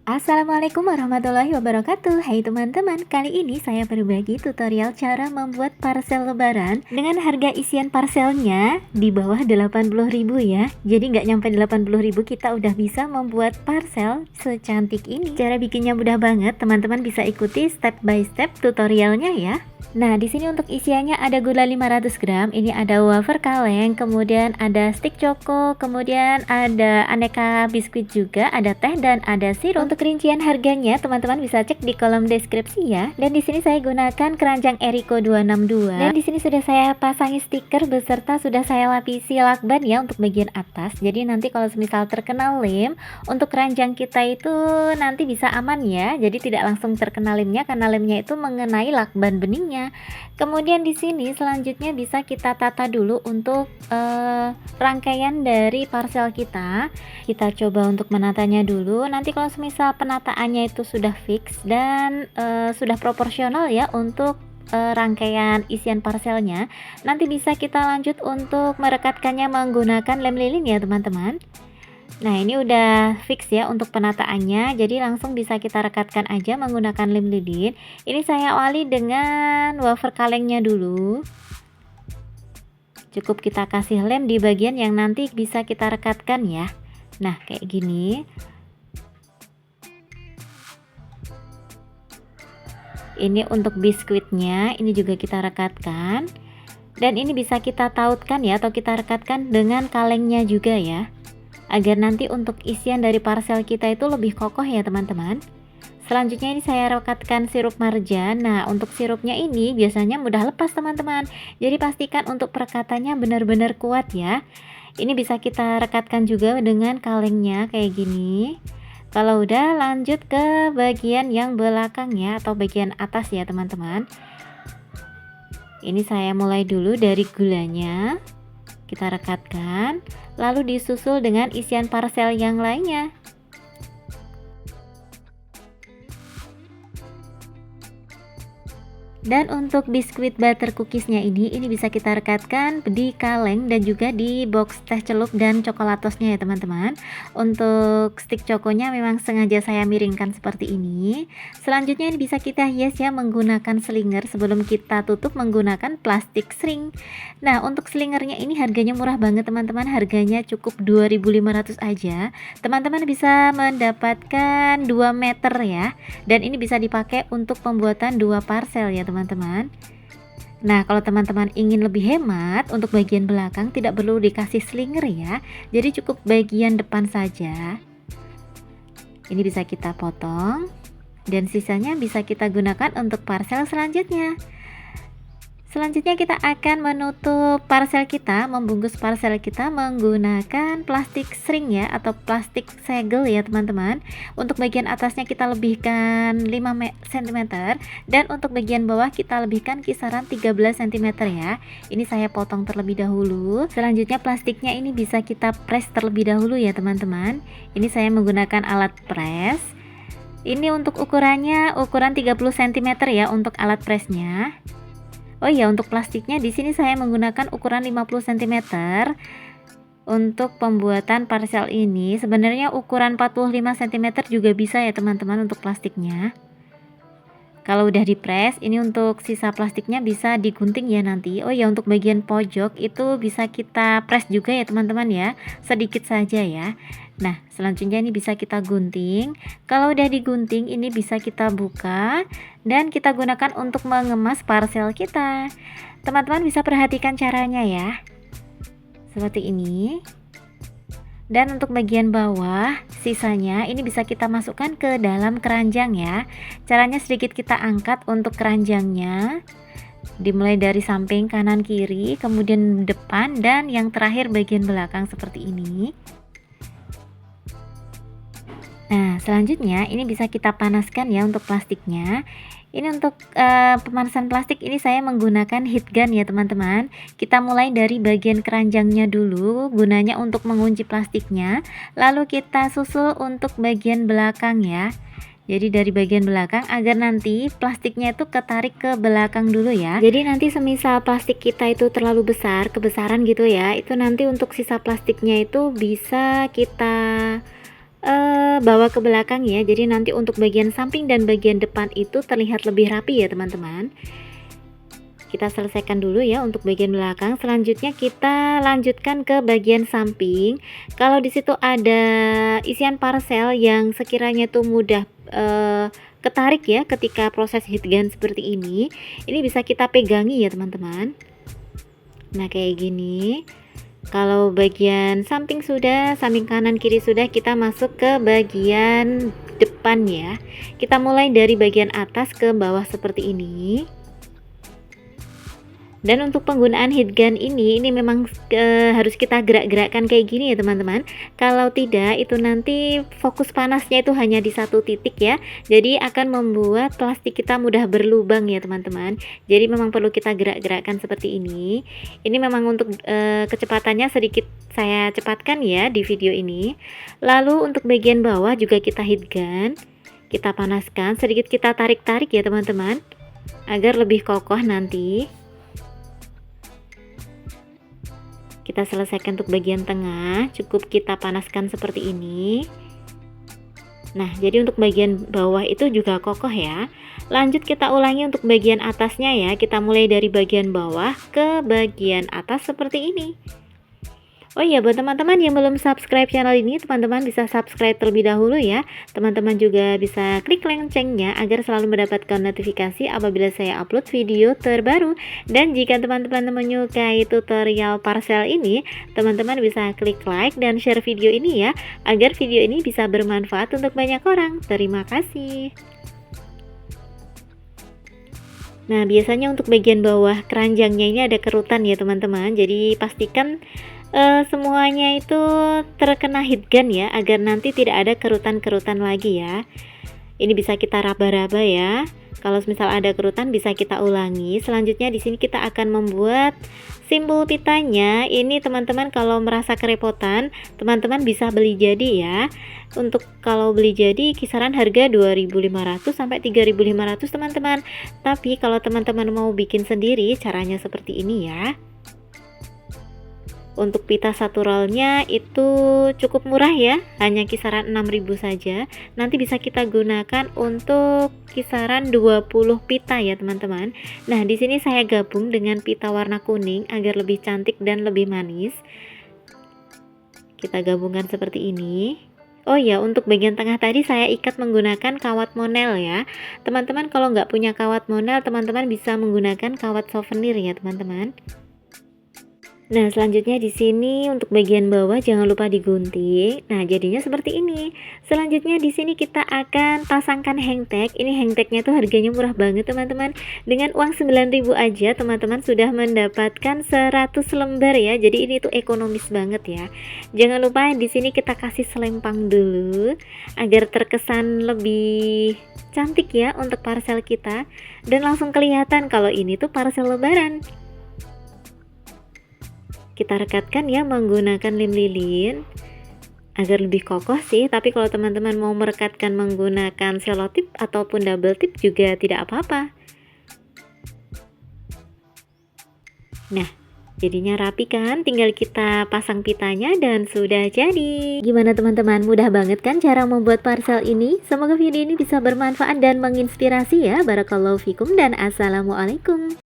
Assalamualaikum warahmatullahi wabarakatuh. Hai teman-teman, kali ini saya berbagi tutorial cara membuat parcel lebaran dengan harga isian parcelnya di bawah 80.000 ya. Jadi nggak nyampe 80.000 kita udah bisa membuat parcel secantik ini. Cara bikinnya mudah banget, teman-teman bisa ikuti step by step tutorialnya ya. Nah, di sini untuk isiannya ada gula 500 gram, ini ada wafer kaleng, kemudian ada stik choco, kemudian ada aneka biskuit juga, ada teh dan ada sirup. Untuk rincian harganya, teman-teman bisa cek di kolom deskripsi ya. Dan di sini saya gunakan keranjang Eriko 262. Dan di sini sudah saya pasangi stiker beserta sudah saya lapisi lakban ya untuk bagian atas. Jadi nanti kalau semisal terkena lem, untuk keranjang kita itu nanti bisa aman ya. Jadi tidak langsung terkena lemnya karena lemnya itu mengenai lakban beningnya. Kemudian di sini selanjutnya bisa kita tata dulu untuk rangkaian dari parcel kita. Kita coba untuk menatanya dulu. Nanti kalau semisal penataannya itu sudah fix dan sudah proporsional ya untuk rangkaian isian parcelnya, nanti bisa kita lanjut untuk merekatkannya menggunakan lem lilin ya teman-teman. Nah, ini udah fix ya untuk penataannya, jadi langsung bisa kita rekatkan aja menggunakan lem lilin. Ini saya awali dengan wafer kalengnya dulu. Cukup kita kasih lem di bagian yang nanti bisa kita rekatkan ya. Nah, kayak gini. Ini untuk biskuitnya, ini juga kita rekatkan. Dan ini bisa kita tautkan ya, atau kita rekatkan dengan kalengnya juga ya, agar nanti untuk isian dari parcel kita itu lebih kokoh ya teman-teman. Selanjutnya ini saya rekatkan sirup marjan. Nah, untuk sirupnya ini biasanya mudah lepas teman-teman, jadi pastikan untuk perekatannya benar-benar kuat ya. Ini bisa kita rekatkan juga dengan kalengnya kayak gini. Kalau udah, lanjut ke bagian yang belakang ya, atau bagian atas ya teman-teman. Ini saya mulai dulu dari gulanya, kita rekatkan, lalu disusul dengan isian parcel yang lainnya. Dan untuk biskuit butter cookiesnya ini bisa kita rekatkan di kaleng dan juga di box teh celup dan coklatosnya ya teman-teman. Untuk stick cokonya memang sengaja saya miringkan seperti ini. Selanjutnya ini bisa kita hias ya menggunakan slinger sebelum kita tutup menggunakan plastik shrink. Nah, untuk slingernya ini harganya murah banget teman-teman, harganya cukup 2.500 aja. Teman-teman bisa mendapatkan 2 meter ya, dan ini bisa dipakai untuk pembuatan 2 parcel ya teman-teman. Nah, kalau teman-teman ingin lebih hemat, untuk bagian belakang tidak perlu dikasih slinger ya, jadi cukup bagian depan saja. Ini bisa kita potong dan sisanya bisa kita gunakan untuk parcel selanjutnya. Selanjutnya kita akan menutup parcel kita, membungkus parcel kita menggunakan plastik shrink ya, atau plastik segel ya teman-teman. Untuk bagian atasnya kita lebihkan 5 cm dan untuk bagian bawah kita lebihkan kisaran 13 cm ya. Ini saya potong terlebih dahulu. Selanjutnya plastiknya ini bisa kita press terlebih dahulu ya teman-teman. Ini saya menggunakan alat press. Ini untuk ukurannya ukuran 30 cm ya untuk alat pressnya. Oh iya, untuk plastiknya di sini saya menggunakan ukuran 50 cm. Untuk pembuatan parcel ini sebenarnya ukuran 45 cm juga bisa ya teman-teman untuk plastiknya. Kalau udah dipres, ini untuk sisa plastiknya bisa digunting ya nanti. Oh ya, untuk bagian pojok itu bisa kita press juga ya teman-teman ya, sedikit saja ya. Nah, selanjutnya ini bisa kita gunting. Kalau udah digunting, ini bisa kita buka dan kita gunakan untuk mengemas parcel kita. Teman-teman bisa perhatikan caranya ya, seperti ini. Dan untuk bagian bawah sisanya ini bisa kita masukkan ke dalam keranjang ya. Caranya sedikit kita angkat untuk keranjangnya, dimulai dari samping kanan kiri, kemudian depan, dan yang terakhir bagian belakang seperti ini. Nah, selanjutnya ini bisa kita panaskan ya untuk plastiknya. Ini untuk pemanasan plastik ini saya menggunakan heat gun ya teman-teman. Kita mulai dari bagian keranjangnya dulu, gunanya untuk mengunci plastiknya. Lalu kita susul untuk bagian belakang ya. Jadi dari bagian belakang agar nanti plastiknya itu ketarik ke belakang dulu ya. Jadi nanti semisal plastik kita itu terlalu besar, kebesaran gitu ya, itu nanti untuk sisa plastiknya itu bisa kita bawa ke belakang ya. Jadi nanti untuk bagian samping dan bagian depan itu terlihat lebih rapi ya teman-teman. Kita selesaikan dulu ya untuk bagian belakang. Selanjutnya kita lanjutkan ke bagian samping. Kalau di situ ada isian parcel yang sekiranya itu mudah ketarik ya ketika proses heat gun seperti ini bisa kita pegangi ya teman-teman. Nah kayak gini. Kalau bagian samping sudah, samping kanan kiri sudah, kita masuk ke bagian depan ya. Kita mulai dari bagian atas ke bawah seperti ini. Dan untuk penggunaan heat gun ini memang harus kita gerak-gerakkan kayak gini ya teman-teman. Kalau tidak itu nanti fokus panasnya itu hanya di satu titik ya. Jadi akan membuat plastik kita mudah berlubang ya teman-teman. Jadi memang perlu kita gerak-gerakkan seperti ini. Ini memang untuk kecepatannya sedikit saya cepatkan ya di video ini. Lalu untuk bagian bawah juga kita heat gun. Kita panaskan, sedikit kita tarik-tarik ya teman-teman, agar lebih kokoh nanti. Kita selesaikan untuk bagian tengah, cukup kita panaskan seperti ini. Nah, jadi untuk bagian bawah itu juga kokoh ya. Lanjut kita ulangi untuk bagian atasnya ya. Kita mulai dari bagian bawah ke bagian atas seperti ini. Oh iya, buat teman-teman yang belum subscribe channel ini, teman-teman bisa subscribe terlebih dahulu ya. Teman-teman juga bisa klik loncengnya agar selalu mendapatkan notifikasi apabila saya upload video terbaru. Dan jika teman-teman menyukai tutorial parcel ini, teman-teman bisa klik like dan share video ini ya, agar video ini bisa bermanfaat untuk banyak orang. Terima kasih. Nah, biasanya untuk bagian bawah keranjangnya ini ada kerutan ya teman-teman. Jadi pastikan semuanya itu terkena heat gun ya, agar nanti tidak ada kerutan-kerutan lagi ya. Ini bisa kita raba-raba ya. Kalau misal ada kerutan bisa kita ulangi. Selanjutnya di sini kita akan membuat simbol pitanya. Ini teman-teman kalau merasa kerepotan, teman-teman bisa beli jadi ya. Untuk kalau beli jadi kisaran harga 2.500 sampai 3.500 teman-teman. Tapi kalau teman-teman mau bikin sendiri, caranya seperti ini ya. Untuk pita satu rollnya itu cukup murah ya, hanya kisaran 6.000 saja. Nanti bisa kita gunakan untuk kisaran 20 pita ya teman-teman. Nah, di sini saya gabung dengan pita warna kuning agar lebih cantik dan lebih manis. Kita gabungkan seperti ini. Oh ya, untuk bagian tengah tadi saya ikat menggunakan kawat monel ya. Teman-teman kalau nggak punya kawat monel, teman-teman bisa menggunakan kawat souvenir ya teman-teman. Nah, selanjutnya di sini untuk bagian bawah jangan lupa digunting. Nah, jadinya seperti ini. Selanjutnya di sini kita akan pasangkan hang tag. Ini hang tagnya tuh harganya murah banget, teman-teman. Dengan uang 9.000 aja, teman-teman sudah mendapatkan 100 lembar ya. Jadi ini tuh ekonomis banget ya. Jangan lupa di sini kita kasih selempang dulu agar terkesan lebih cantik ya untuk parcel kita, dan langsung kelihatan kalau ini tuh parcel lebaran. Kita rekatkan ya menggunakan lem lilin agar lebih kokoh sih. Tapi kalau teman-teman mau merekatkan menggunakan selotip ataupun double tip juga tidak apa-apa. Nah, jadinya rapi kan, tinggal kita pasang pitanya dan sudah jadi. Gimana teman-teman, mudah banget kan cara membuat parcel ini? Semoga video ini bisa bermanfaat dan menginspirasi ya. Barakallahu fikum dan assalamualaikum.